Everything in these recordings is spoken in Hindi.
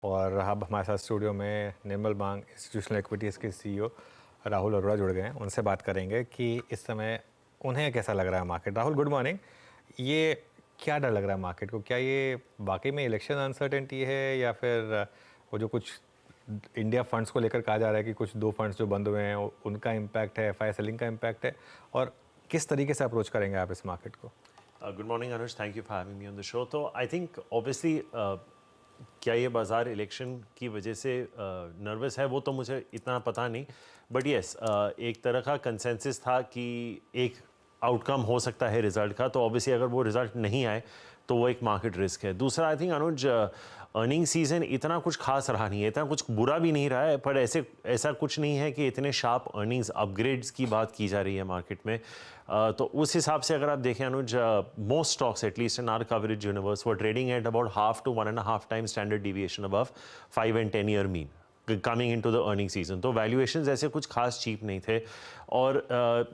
और अब हमारे साथ स्टूडियो में निर्मल बांग इंस्टीट्यूशनल इक्विटीज़ के सीईओ राहुल अरोड़ा जुड़ गए हैं। उनसे बात करेंगे कि इस समय उन्हें कैसा लग रहा है मार्केट। Rahul, good morning. ये क्या डर लग रहा है मार्केट को? क्या ये वाकई में इलेक्शन अनसर्टेनिटी है या फिर वो जो कुछ इंडिया फंड्स को लेकर कहा जा रहा है कि कुछ 2 फंड्स जो बंद हुए हैं उनका इम्पैक्ट है, एफआई सेलिंग का इम्पैक्ट है? और किस तरीके से अप्रोच करेंगे आप इस मार्केट को? Good morning Anuj, thank you for having me on the show. तो आई थिंक ऑब्वियसली क्या ये बाज़ार इलेक्शन की वजह से नर्वस है वो तो मुझे इतना पता नहीं, बट येस एक तरह का कंसेंसस था कि एक आउटकम हो सकता है रिज़ल्ट का। तो ऑब्वियसली अगर वो रिज़ल्ट नहीं आए तो वो एक मार्केट रिस्क है। दूसरा, आई थिंक अनुज, अर्निंग सीजन इतना कुछ खास रहा नहीं है, इतना कुछ बुरा भी नहीं रहा है, पर ऐसा कुछ नहीं है कि इतने शार्प अर्निंग्स अपग्रेड्स की बात की जा रही है मार्केट में। तो उस हिसाब से अगर आप देखें Anuj, most stocks at least in our coverage universe were trading at about half to 1.5 times standard deviation above 5 and 10 year mean coming in to the earning season. तो वैल्यूएशंस ऐसे कुछ खास चीप नहीं थे। और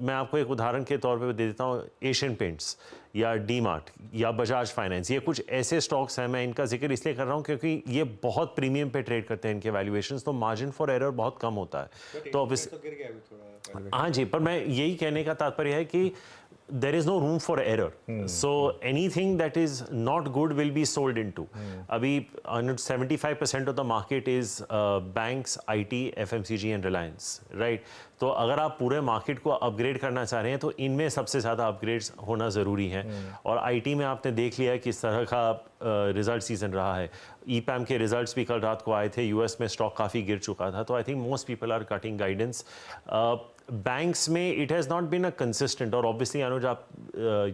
मैं आपको एक उदाहरण के तौर पे दे देता हूँ, एशियन पेंट्स या डी मार्ट या बजाज फाइनेंस, ये कुछ ऐसे स्टॉक्स हैं। मैं इनका जिक्र इसलिए कर रहा हूँ क्योंकि ये बहुत प्रीमियम पे ट्रेड करते हैं इनके वैल्यूएशंस, तो मार्जिन फॉर एरर बहुत कम होता है। तो ऑब्वियसली हाँ जी, पर मैं यही कहने का तात्पर्य है कि there is no room for error. So anything that is not good will be sold into. अभी 75% of the market is banks, IT, FMCG and Reliance, right? तो अगर आप पूरे मार्केट को अपग्रेड करना चाह रहे हैं तो इनमें सबसे ज़्यादा अपग्रेड्स होना ज़रूरी है। और IT में आपने देख लिया है किस तरह का रिजल्ट सीजन रहा है। ईपैम के रिजल्ट्स भी कल रात को आए थे, यूएस में स्टॉक काफ़ी गिर चुका था। तो I think most people are cutting guidance. Banks में it has not been a consistent, और ऑब्वियसली अनुज आप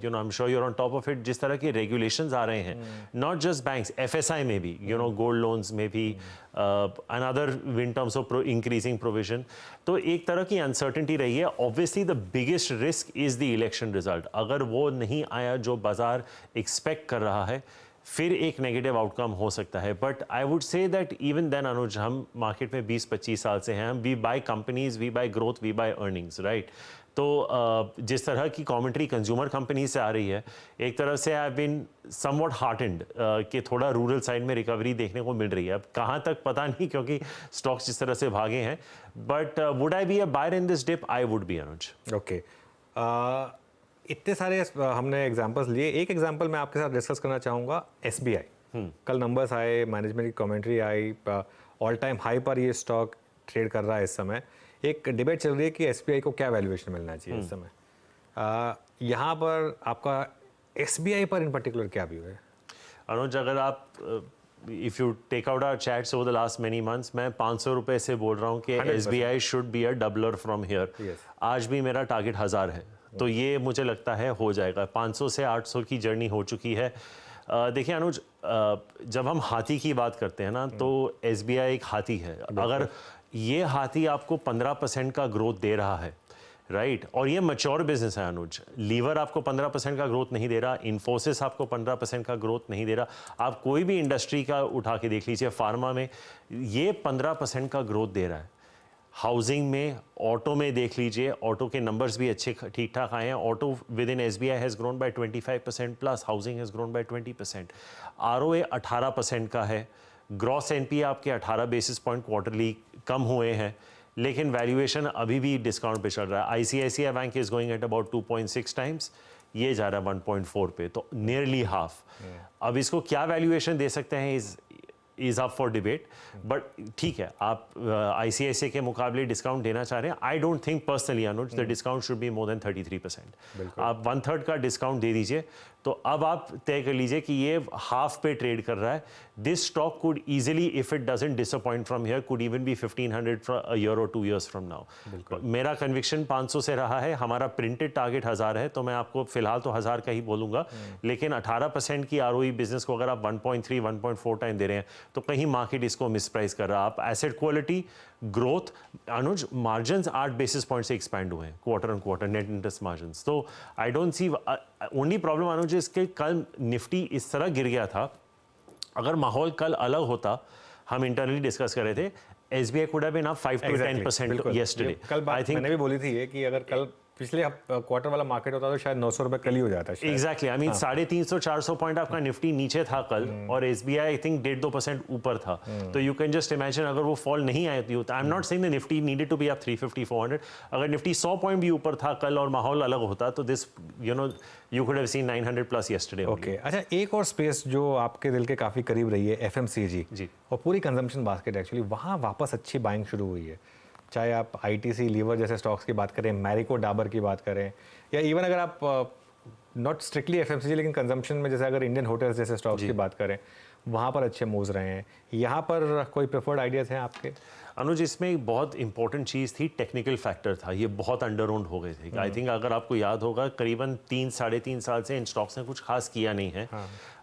you know I am sure you are on top of it, जिस तरह के रेगुलेशंस आ रहे हैं, नॉट जस्ट बैंक्स, एफएसआई में भी, यू नो गोल्ड लोन्स में भी, another in terms of increasing provision. तो एक तरह की अनसर्टेनिटी रही है। Obviously the biggest risk is the election result. अगर वो नहीं आया जो बाजार एक्सपेक्ट कर रहा है, फिर एक नेगेटिव आउटकम हो सकता है। But I would say that even then Anuj, हम मार्केट में 20-25 साल से हैं, हम we buy companies, we buy growth, we buy earnings, right? तो जिस तरह की कमेंट्री कंज्यूमर कंपनी से आ रही है, एक तरह से आई बीन समवॉट हार्टेंड कि थोड़ा रूरल साइड में रिकवरी देखने को मिल रही है। अब कहाँ तक पता नहीं, क्योंकि स्टॉक्स जिस तरह से भागे हैं। But would I be a buyer in this dip? I would be Anuj. Okay, इतने सारे हमने एग्जांपल्स लिए, एक एग्जांपल मैं आपके साथ डिस्कस करना चाहूँगा। एसबीआई, कल नंबर्स आए, मैनेजमेंट की कमेंट्री आई, ऑल टाइम हाई पर ये स्टॉक ट्रेड कर रहा है इस समय। एक डिबेट चल रही है कि एसबीआई को क्या वैल्यूएशन मिलना चाहिए इस समय। यहाँ पर आपका एसबीआई पर इन पर्टिकुलर क्या व्यू है? अनुज, अगर आप if you take out our chats over the last many months, मैं 500 रुपए से बोल रहा हूँ कि SBI should be a doubler from here. आज भी मेरा टारगेट 1000 है, तो ये मुझे लगता है हो जाएगा। 500 से 800 की जर्नी हो चुकी है। देखिए अनुज, जब हम हाथी की बात करते हैं ना, तो एसबीआई एक हाथी है। अगर ये हाथी आपको 15% का ग्रोथ दे रहा है, राइट, और ये मैच्योर बिजनेस है अनुज, लीवर आपको 15% का ग्रोथ नहीं दे रहा, इन्फोसिस आपको 15% का ग्रोथ नहीं दे रहा, आप कोई भी इंडस्ट्री का उठा के देख लीजिए, फार्मा में ये 15% का ग्रोथ दे रहा है। हाउसिंग में, ऑटो में देख लीजिए, ऑटो के नंबर्स भी अच्छे ठीक ठाक आए हैं। Auto with in SBI has grown by 25% plus, housing has grown by 20%, ROA 18% का है, ग्रॉस एनपीए आपके 18 बेसिस पॉइंट क्वार्टरली कम हुए हैं, लेकिन वैल्यूएशन अभी भी डिस्काउंट पे चल रहा है। ICICI bank is going at about 2.6 times, ये जा रहा है 1.4 पे, तो नियरली हाफ। अब इसको क्या वैल्यूएशन दे सकते हैं is up for debate, but ठीक है, आप आईसीआईसीआई के मुकाबले डिस्काउंट देना चाह रहे हैं। आई don't think personally Anuj the discount should be more than 33%। आप 1/3 का डिस्काउंट दे दीजिए, तो अब आप तय कर लीजिए कि ये हाफ पे ट्रेड कर रहा है। This stock could easily, if it doesn't disappoint from here, could even be 1500 for a year और 2 years फ्रॉम नाउ। मेरा कन्विक्शन 500 से रहा है, हमारा प्रिंटेड टारगेट 1000 है, तो मैं आपको फिलहाल तो 1000 का ही बोलूंगा। लेकिन 18% की आरओई बिजनेस को अगर आप 1.3 1.4 टाइम दे रहे हैं, तो कहीं मार्केट इसको मिसप्राइस कर रहा है। आप asset quality, growth, Anuj margins 8 basis point से एक्सपैंड हुए हैं quarter on quarter, net interest margins. तो I don't see, only problem Anuj इसके कल निफ्टी इस तरह गिर गया था। अगर माहौल कल अलग होता, हम इंटरनली डिस्कस कर रहे थे, SBI could have been up 5 to 10% yesterday. कल बात मैंने भी बोली थी ये कि अगर कल पिछले क्वार्टर वाला मार्केट होता तो शायद 900 रुपये कल ही हो जाता है। एग्जैक्टली, आई मीन 350-400 पॉइंट आपका निफ्टी नीचे था कल और SBI आई थिंक 1.5-2% ऊपर था। तो यू कैन जस्ट इमेजिन अगर वो फॉल नहीं आती होता, I am not saying the Nifty needed to be up 350-400, अगर निफ्टी 100 पॉइंट भी ऊपर था कल और माहौल अलग होता तो this you could have seen 900 plus yesterday. Okay, अच्छा, एक और स्पेस जो आपके दिल के काफ़ी करीब रही है FMCG जी, और पूरी कंजम्पशन बास्केट, एक्चुअली वहाँ वापस अच्छी बाइंग शुरू हुई है। चाहे आप ITC लीवर जैसे स्टॉक्स की बात करें, मैरिको डाबर की बात करें, या इवन अगर आप नॉट स्ट्रिक्टली FMCG लेकिन कंजम्पशन में जैसे अगर इंडियन होटल्स जैसे स्टॉक्स की बात करें, वहाँ पर अच्छे मूव्स रहे हैं। यहाँ पर कोई प्रेफर्ड आइडियाज़ हैं आपके? अनुज, इसमें एक बहुत इंपॉर्टेंट चीज़ थी, टेक्निकल फैक्टर था, ये बहुत अंडर ओन्ड हो गए थे। आई थिंक अगर आपको याद होगा करीबन 3-3.5 साल से इन स्टॉक्स ने कुछ खास किया नहीं है।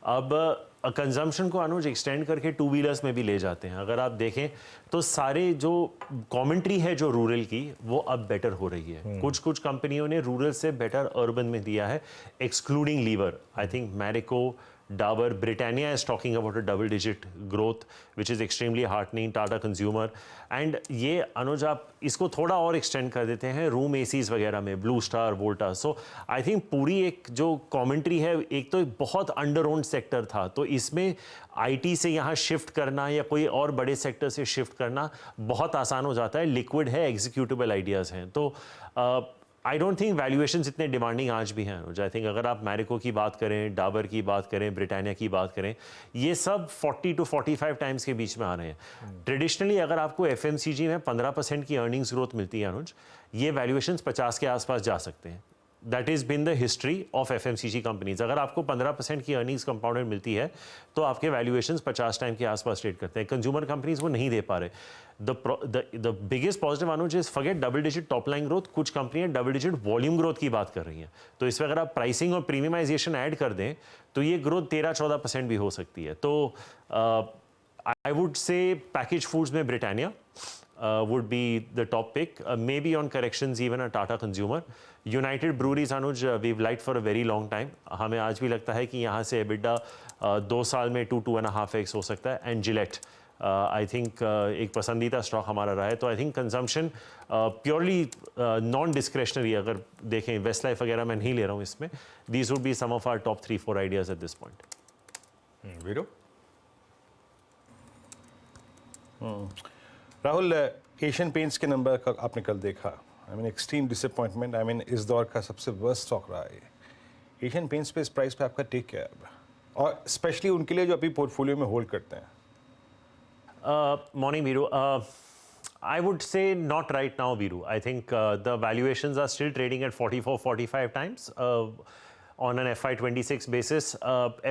अब कंजम्पशन को अनुज एक्सटेंड करके टू व्हीलर्स में भी ले जाते हैं। अगर आप देखें तो सारे जो कमेंट्री है जो रूरल की, वो अब बेटर हो रही है। कुछ कुछ कंपनियों ने रूरल से बेटर अर्बन में दिया है, excluding Lever. I think Marico, Dabur, Britannia is talking about a double-digit growth, which is extremely heartening. Tata Consumer, and ये अनुज आप इसको थोड़ा और एक्सटेंड कर देते हैं रूम एसीज वगैरह में, Blue Star, Voltas. So I think पूरी एक जो कमेंट्री है, एक तो एक बहुत अंडर ओन्ड सेक्टर था, तो इसमें IT से यहाँ शिफ्ट करना या कोई और बड़े सेक्टर से शिफ्ट करना बहुत आसान हो जाता है। लिक्विड है, एग्जीक्यूटेबल आइडियाज़ हैं, तो आई डोंट थिंक वैल्यूएशंस इतने डिमांडिंग आज भी हैं अनुज। आई थिंक अगर आप मैरिको की बात करें, डाबर की बात करें, ब्रिटानिया की बात करें, ये सब 40 to 45 टाइम्स के बीच में आ रहे हैं। ट्रेडिशनली अगर आपको FMCG में 15% की अर्निंग्स ग्रोथ मिलती है अनुज, ये वैल्यूएशंस 50 के आसपास जा सकते हैं। That is been the history of FMCG companies. अगर आपको 15% की अर्निंग्स कंपाउंडेड मिलती है तो आपके वैल्यूएशंस 50 टाइम के आसपास ट्रेड करते हैं। कंज्यूमर कंपनीज वो नहीं दे पा रहे। The biggest positive Anuj is forget double digit top line growth, कुछ कंपनियां डबल डिजिट वॉल्यूम ग्रोथ की बात कर रही हैं। तो इसमें अगर आप प्राइसिंग और प्रीमियमाइजेशन ऐड कर दें तो ये ग्रोथ 13-14% भी हो सकती है। तो आई वुड से पैकेज फूड्स में Britannia would be the top pick, maybe on corrections even a Tata Consumer. United Breweries Anuj, we've liked for a very long time. हमें आज भी लगता है कि यहाँ से EBITDA 2 साल में 2-2.5x हो सकता है। एंड जिलेट आई थिंक एक पसंदीदा स्टॉक हमारा रहा है। तो I think consumption purely non discretionary अगर देखें, वेस्ट लाइफ वगैरह मैं नहीं ले रहा हूँ इसमें। These would be some of our top 3-4 ideas at this point. Veeru? Rahul, Asian Paints के नंबर का आपने कल देखा, I mean extreme disappointment. I mean इस दौर का सबसे वर्स्ट स्टॉक रहा है एशियन पेंट्स पे। इस प्राइस पे आपका टेक क्या है अब, और स्पेशली उनके लिए जो अभी पोर्टफोलियो में होल्ड करते हैं? Morning, Viru. I would say not right now, Viru. I think the valuations are still trading at 44-45 times on an FY26 basis.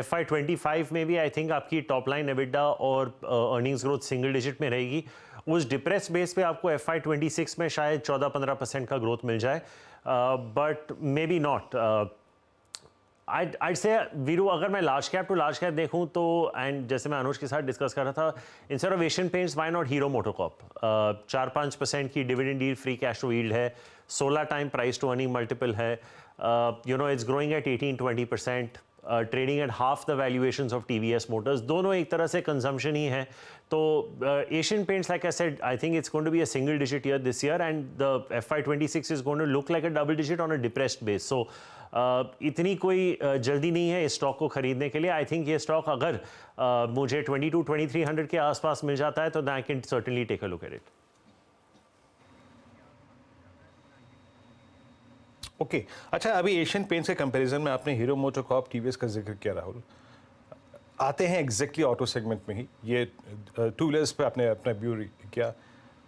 FY25 में भी I think आपकी टॉप लाइन EBITDA और अर्निंग्स ग्रोथ सिंगल डिजिट में रहेगी। उस डिप्रेस बेस पे आपको FY26 में शायद 14-15% का ग्रोथ मिल जाए, but may be not. I'd say Veeru, अगर मैं large cap to large cap देखूं तो, एंड जैसे मैं अनुज के साथ डिस्कस कर रहा था, instead of Asian Paints why not Hero MotoCorp. 4-5% की dividend yield, free cash to yield है, 16 time price to earning multiple है, it's growing at 18-20%, trading at half the valuations of TVS motors. दोनों एक तरह से कंजम्पशन ही है। तो Asian Paints, like I said, I think it's going to be a single digit year this year, and the FY26 is going to look like a double digit on a depressed base. So इतनी कोई जल्दी नहीं है इस स्टॉक को खरीदने के लिए। आई थिंक ये स्टॉक अगर मुझे 22-2300 के आसपास मिल जाता है तो I can certainly take a look at it. Okay, अच्छा, अभी एशियन पेंट्स के कंपैरिजन में आपने हीरो मोटोकॉर्प, TVS का जिक्र किया राहुल। आते हैं एग्जैक्टली ऑटो सेगमेंट में ही। ये टू व्हीलर्स पे आपने अपना व्यू किया।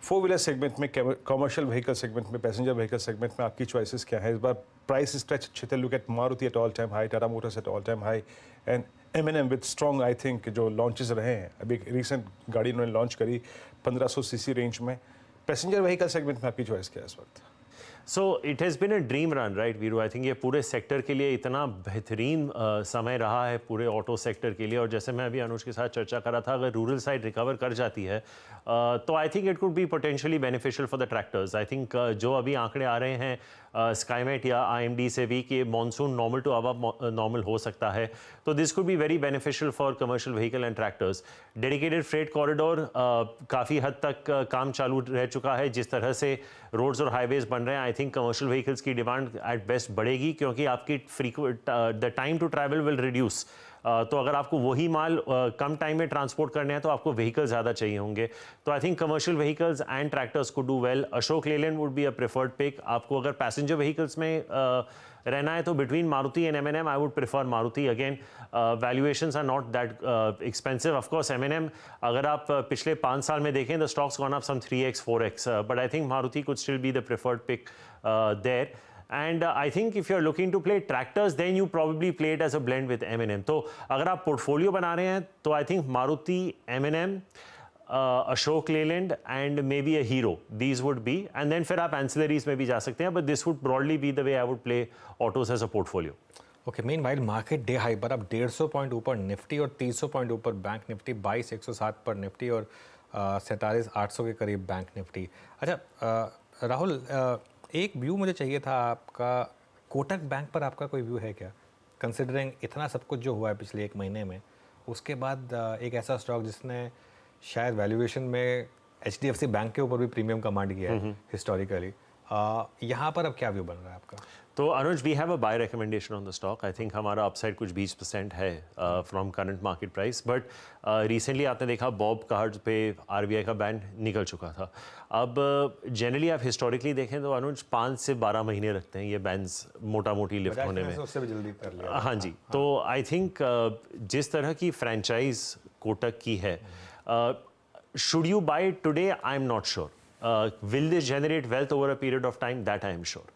4 व्हीलर सेगमेंट में, कमर्शियल व्हीकल सेगमेंट में, पैसेंजर व्हीकल सेगमेंट में आपकी चॉइसेस क्या है इस बार? प्राइस स्ट्रेच अच्छे थे। Look at Maruti at all time high, Tata Motors at all time high, and M&M with strong, I think, जो लॉन्चेस रहे हैं। अभी एक रिसेंट गाड़ी उन्होंने लॉन्च करी 1500 cc रेंज में। पैसेंजर व्हीकल सेगमेंट में आपकी चॉइस क्या है इस वक्त? So it has been a dream run, right Veeru? I think ये पूरे सेक्टर के लिए इतना बेहतरीन समय रहा है, पूरे ऑटो सेक्टर के लिए। और जैसे मैं अभी अनुज के साथ चर्चा कर रहा था, अगर रूरल साइड रिकवर कर जाती है तो I think it could be potentially beneficial for the tractors. I think जो अभी आंकड़े आ रहे हैं स्काईमेट या IMD से भी कि मानसून नॉर्मल टू अब नॉर्मल हो सकता है, तो this could be very beneficial for commercial vehicle and tractors. Dedicated freight corridor काफ़ी हद तक काम चालू रह चुका है। जिस तरह से रोड्स और हाईवेज बन रहे हैं, आई थिंक कमर्शियल व्हीकल्स की डिमांड एट बेस्ट बढ़ेगी, क्योंकि आपकी the time to travel will reduce. तो अगर आपको वही माल कम टाइम में ट्रांसपोर्ट करने हैं तो आपको व्हीकल ज़्यादा चाहिए होंगे। तो I think commercial vehicles and tractors could do well. Ashok Leyland would be a preferred pick. आपको अगर पैसेंजर व्हीकल्स में रहना है तो between Maruti and M&M I would prefer Maruti. Again valuations are not that expensive. Of course M&M अगर आप पिछले 5 साल में देखें, the stock's gone up some 3x 4x, but I think Maruti could still be the preferred pick there. And I think if you're looking to play tractors, then you probably play it as a blend with M&M. तो अगर आप पोर्टफोलियो बना रहे हैं तो I think Maruti, M&M, Ashok Leyland and may be a Hero, these would be, and then फिर आप एंसिलरीज में भी जा सकते हैं, but this would broadly be the way I would play autos as a portfolio. Okay, meanwhile market day high पर अब 150 पॉइंट ऊपर निफ्टी और 300 पॉइंट ऊपर बैंक निफ्टी, 22,107 पर निफ्टी और 47,800 के करीब बैंक निफ्टी। अच्छा राहुल, एक व्यू मुझे चाहिए था आपका, कोटक बैंक पर आपका कोई व्यू है क्या, कंसिडरिंग इतना सब कुछ जो हुआ है पिछले 1 महीने में, उसके बाद एक ऐसा स्टॉक जिसने शायद वैल्यूएशन में HDFC बैंक के ऊपर भी प्रीमियम कमांड किया है हिस्टोरिकली, यहाँ पर अब क्या व्यू बन रहा है आपका? तो Anuj, we have a buy recommendation on the stock. I think हमारा अपसाइड कुछ 20% है from current market price, but recently आपने देखा बॉब कार्ड्स पे RBI का बैन निकल चुका था। अब जनरली आप हिस्टोरिकली देखें तो अनुज 5 से 12 महीने रखते हैं ये बैन्स मोटा मोटी लिफ्ट होने में। उससे भी जल्दी कर लिया। हाँ जी, तो आई थिंक जिस तरह की फ्रेंचाइज कोटक की है, should you buy it today? I'm not sure. Will this generate wealth over a period of time? That I am sure.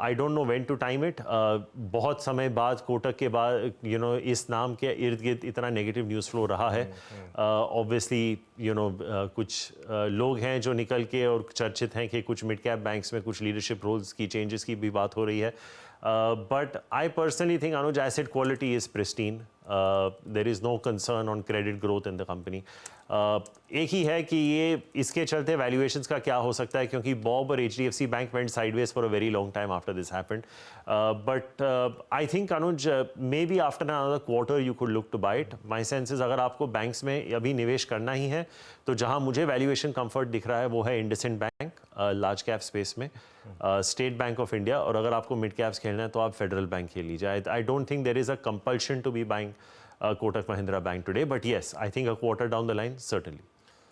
I don't know when to time it. बहुत समय बाद कोटक के बाद इस नाम के इर्द गिर्द इतना नेगेटिव न्यूज़ फ्लो रहा है। ऑब्वियसली कुछ लोग हैं जो निकल के और चर्चित हैं कि कुछ मिड कैप बैंक्स में कुछ लीडरशिप रोल्स की चेंजेस की भी बात हो रही है। But I personally think Anuj, asset quality is pristine. There is no concern on credit growth in the company. एक ही है कि ये इसके चलते वैल्यूएशंस का क्या हो सकता है, क्योंकि बॉब और HDFC bank went sideways for a very long time after this happened. But I think Anuj, may be after another quarter you could look to buy it. My sense is अगर आपको बैंक्स में अभी निवेश करना ही है तो जहां मुझे वैल्यूएशन कंफर्ट दिख रहा है वो है IndusInd bank large cap space में, स्टेट बैंक ऑफ इंडिया, और अगर आपको मिड कैप्स खेलना है तो आप फेडरल बैंक खेल लीजिए। I don't think there is a compulsion to be buying Kotak Mahindra Bank today, but yes, I think a quarter down the line, certainly.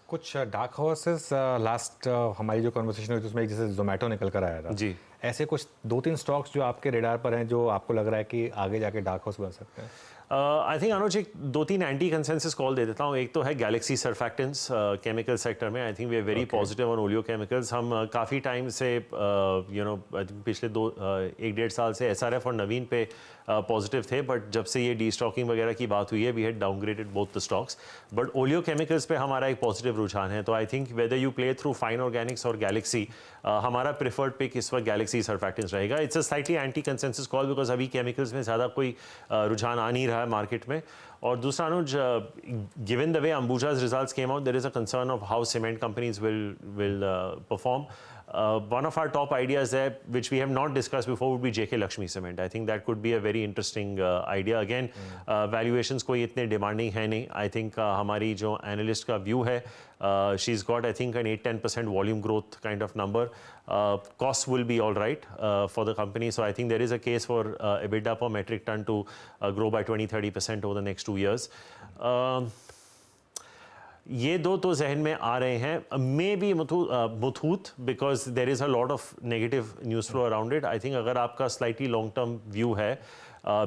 कुछ डार्क हॉर्सेस लास्ट हमारी जो कन्वर्सेशन हुई थी उसमें जैसे जोमेटो निकल कर आया था जी, ऐसे कुछ 2-3 स्टॉक्स जो आपके रेडार पर हैं जो आपको लग रहा है कि आगे जाके डार्क हॉर्स बन सकते हैं? आई थिंक अनुज, एक 2-3 एंटी कंसेंसस कॉल दे देता हूँ। एक तो है गैलेक्सी सर्फैक्टेंट्स केमिकल सेक्टर में। I think we are very positive on oleo chemicals. हम काफ़ी टाइम से पिछले 1-1.5 साल से SRF और नवीन पे पॉजिटिव थे, बट जब से ये डी स्टॉकिंग वगैरह की बात हुई है we had downgraded both the stocks, but oleo chemicals पे हमारा एक पॉजिटिव रुझान है। तो I think whether you play through Fine Organics और गैलेक्सी, हमारा प्रेफर्ड पिक इस वक्त गैलेक्सी सर्फैक्टेंट्स रहेगा। It's a slightly anti consensus call because अभी केमिकल्स में ज़्यादा कोई रुझान आ नहीं रहा है मार्केट में। और दूसरा Anuj, given the way Ambuja's results came out, there is a concern of how cement companies will perform. One of our top ideas there, which we have not discussed before, would be JK Lakshmi Cement. I think that could be a very interesting idea. Again, valuations कोई इतने demanding है नहीं. I think हमारी जो analyst का view है, she's got I think an 8-10% volume growth kind of number. Costs will be all right for the company. So I think there is a case for EBITDA per metric ton to grow by 20-30% over the next 2 years. ये दो तो जहन में आ रहे हैं। May be Muthoot, because there is a lot of negative news flow around it. I think अगर आपका स्लाइटली लॉन्ग टर्म व्यू है,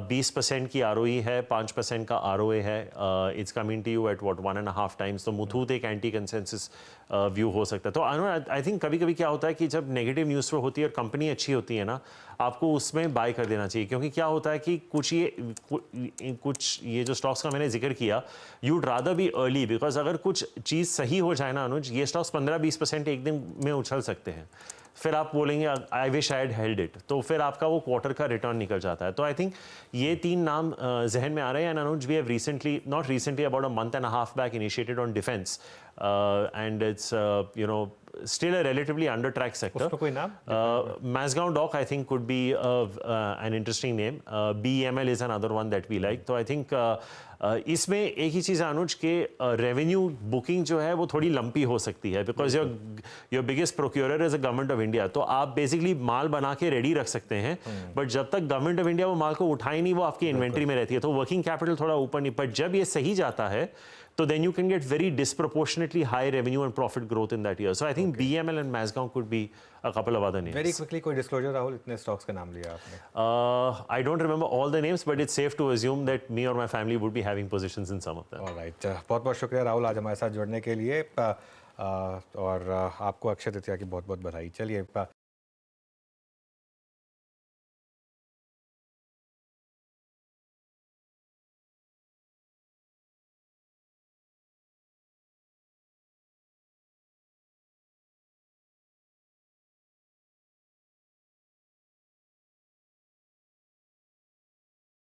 20% की ROE है, 5% का ROA है, it's coming to you at what 1.5 times, तो मुथूत एक एंटी कंसेंसस व्यू हो सकता है। तो आई थिंक कभी कभी क्या होता है कि जब नेगेटिव न्यूज़ फ्लो होती है और कंपनी अच्छी होती है ना, आपको उसमें बाय कर देना चाहिए, क्योंकि क्या होता है कि कुछ ये जो स्टॉक्स का मैंने जिक्र किया, you'd rather be early, because अगर कुछ चीज़ सही हो जाए ना अनुज, ये स्टॉक्स 15-20% एक दिन में उछल सकते हैं। फिर आप बोलेंगे I wish I had held it, तो फिर आपका वो क्वार्टर का रिटर्न निकल जाता है। तो आई थिंक ये 3 नाम जहन में आ रहे हैं। And Anuj, we have recently, not recently, about a month and a half back initiated on defence. and it's still a relatively under tracked sector. उसका कोई नाम? Mazgaon Dock, I think, could be an interesting name. BEML is another one that we like. तो I think इसमें एक ही चीज़ है अनुज के रेवेन्यू बुकिंग जो है वो थोड़ी लंपी हो सकती है because your biggest procurer is a government of India. तो आप बेसिकली माल बना के रेडी रख सकते हैं बट जब तक गवर्नमेंट ऑफ इंडिया वो माल को उठाए नहीं वो आपकी इन्वेंट्री में रहती है तो वर्किंग कैपिटल थोड़ा ऊपर नहीं. बट जब ये सही जाता है तो then you can get very disproportionately high revenue and profit growth in that year. So I think BEML and Mazgaon could be a couple of other names. Very quickly कोई disclosure राहुल इतने stocks का नाम लिया आपने. I don't remember all the names, but it's safe to assume that me or my family would be having positions in some of them. All right. बहुत बहुत शुक्रिया राहुल आज हमारे साथ जुड़ने के लिए और आपको अक्षय तृतीया की बहुत बहुत बधाई. चलिए